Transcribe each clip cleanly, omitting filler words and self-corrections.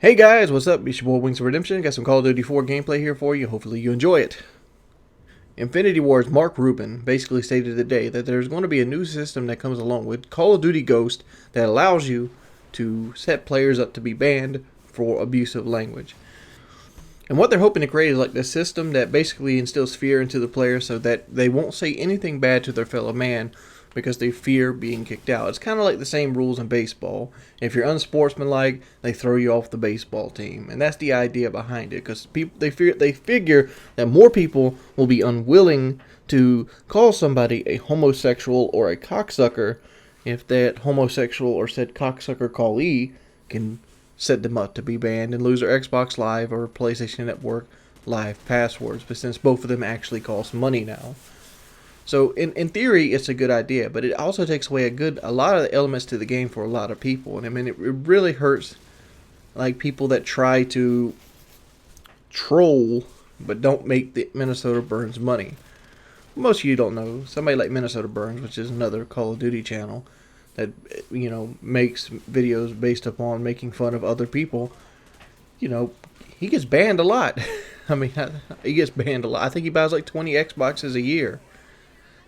Hey guys, what's up? It's your boy Wings of Redemption. Got some Call of Duty 4 gameplay here for you. Hopefully you enjoy it. Infinity Ward's Mark Rubin basically stated today that there's going to be a new system that comes along with Call of Duty Ghost that allows you to set players up to be banned for abusive language. And what they're hoping to create is like this system that basically instills fear into the players so that they won't say anything bad to their fellow man because they fear being kicked out. It's kind of like the same rules in baseball. If you're unsportsmanlike, they throw you off the baseball team, and that's the idea behind it. Because people they figure that more people will be unwilling to call somebody a homosexual or a cocksucker if that homosexual or said cocksucker callee can set them up to be banned and lose their Xbox Live or PlayStation Network Live passwords. But since both of them actually cost money now. So in theory, it's a good idea, but it also takes away a lot of the elements to the game for a lot of people. And I mean, it really hurts like people that try to troll but don't make the Minnesota Burns money. Most of you don't know somebody like Minnesota Burns, which is another Call of Duty channel that makes videos based upon making fun of other people. He gets banned a lot. I mean, he gets banned a lot. I think he buys like 20 Xboxes a year.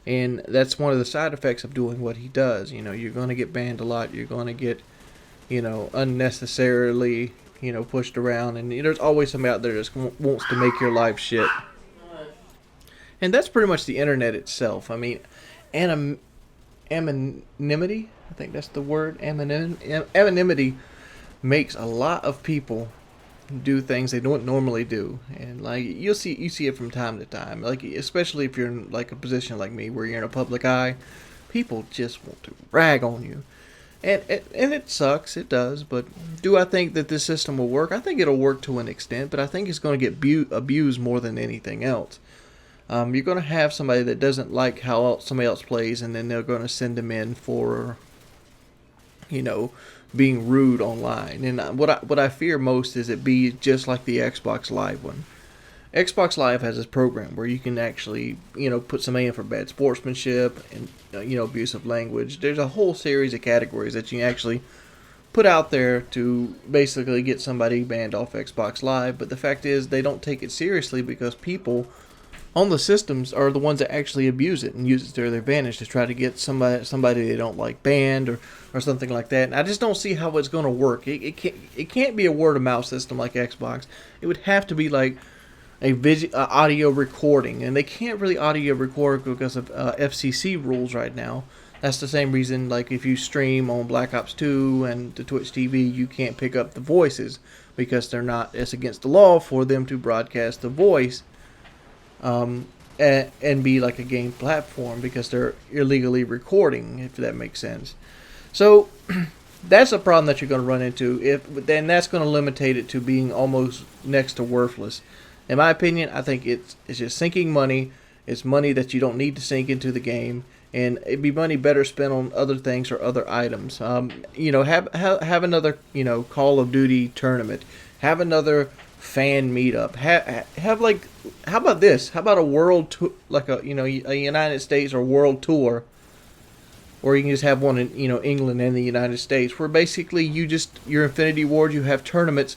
And that's one of the side effects of doing what he does. You're going to get banned a lot. You're going to get, unnecessarily, pushed around. And there's always somebody out there that wants to make your life shit. And that's pretty much the internet itself. I mean, anonymity, I think that's the word. Anonymity makes a lot of people do things they don't normally do, and like you see it from time to time, like especially if you're in like a position like me where you're in a public eye. People just want to rag on you, and it sucks. It does. But do I think that this system will work? I think it'll work to an extent, but I think it's going to get abused more than anything else. You're going to have somebody that doesn't like how somebody else plays, and then they're going to send them in for being rude online. And what I fear most is it be just like the Xbox Live one. Xbox Live has this program where you can actually put somebody in for bad sportsmanship and abusive language. There's a whole series of categories that you actually put out there to basically get somebody banned off Xbox Live. But the fact is they don't take it seriously because people on the systems are the ones that actually abuse it and use it to their advantage to try to get somebody they don't like banned or something like that. And I just don't see how it's going to work. It can't be a word of mouth system like Xbox. It would have to be like a audio recording, and they can't really audio record because of FCC rules right now. That's the same reason, like if you stream on Black Ops 2 and the Twitch TV, you can't pick up the voices because it's against the law for them to broadcast the voice. And be like a game platform because they're illegally recording, if that makes sense. So that's a problem that you're going to run into. Then that's going to limitate it to being almost next to worthless. In my opinion, I think it's just sinking money. It's money that you don't need to sink into the game, and it'd be money better spent on other things or other items. Have another Call of Duty tournament. Have another fan meetup. Have like, how about this? How about a world tour, like a United States or world tour, or you can just have one in England and the United States, where basically your Infinity Ward, you have tournaments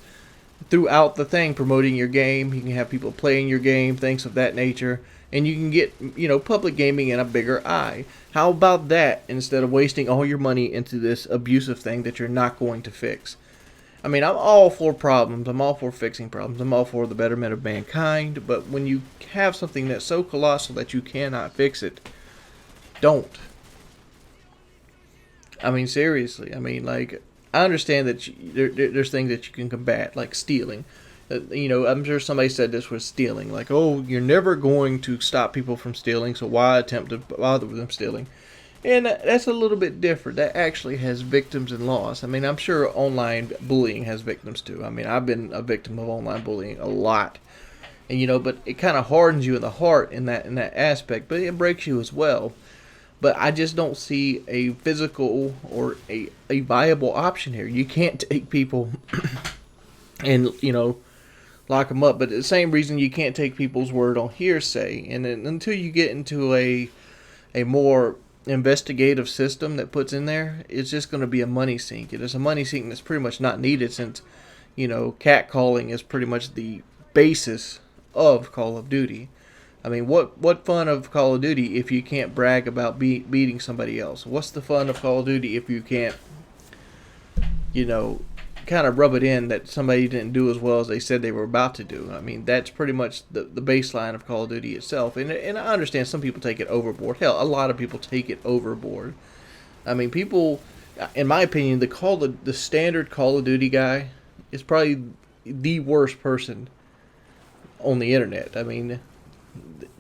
throughout the thing promoting your game. You can have people playing your game, things of that nature, and you can get public gaming in a bigger eye. How about that instead of wasting all your money into this abusive thing that you're not going to fix? I mean, I'm all for problems. I'm all for fixing problems. I'm all for the betterment of mankind. But when you have something that's so colossal that you cannot fix it, don't. I mean, seriously. I mean, like, I understand that there's things that you can combat, like stealing. I'm sure somebody said this was stealing. Like, oh, you're never going to stop people from stealing, so why attempt to bother with them stealing? And that's a little bit different. That actually has victims and loss. I mean, I'm sure online bullying has victims too. I mean, I've been a victim of online bullying a lot. And but it kind of hardens you in the heart in that aspect, but it breaks you as well. But I just don't see a physical or a viable option here. You can't take people and lock them up. But the same reason you can't take people's word on hearsay. And then until you get into a more investigative system that puts in there, it's just going to be a money sink. It is a money sink that's pretty much not needed since catcalling is pretty much the basis of Call of Duty. I mean, what fun of Call of Duty if you can't brag about beating somebody else? What's the fun of Call of Duty if you can't, you know, kind of rub it in that somebody didn't do as well as they said they were about to do? I mean, that's pretty much the baseline of Call of Duty itself. And I understand some people take it overboard. Hell, a lot of people take it overboard. I mean, people, in my opinion, the standard Call of Duty guy is probably the worst person on the internet. I mean,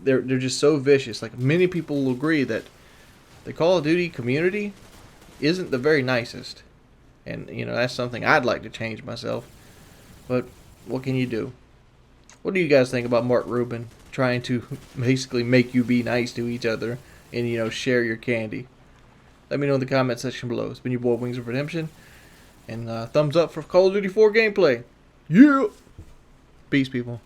they're just so vicious. Like, many people will agree that the Call of Duty community isn't the very nicest, and that's something I'd like to change myself. But what can you do? What do you guys think about Mark Rubin trying to basically make you be nice to each other and share your candy? Let me know in the comment section below. It's been your boy Wings of Redemption, and thumbs up for Call of Duty 4 gameplay. Yeah. Peace, people.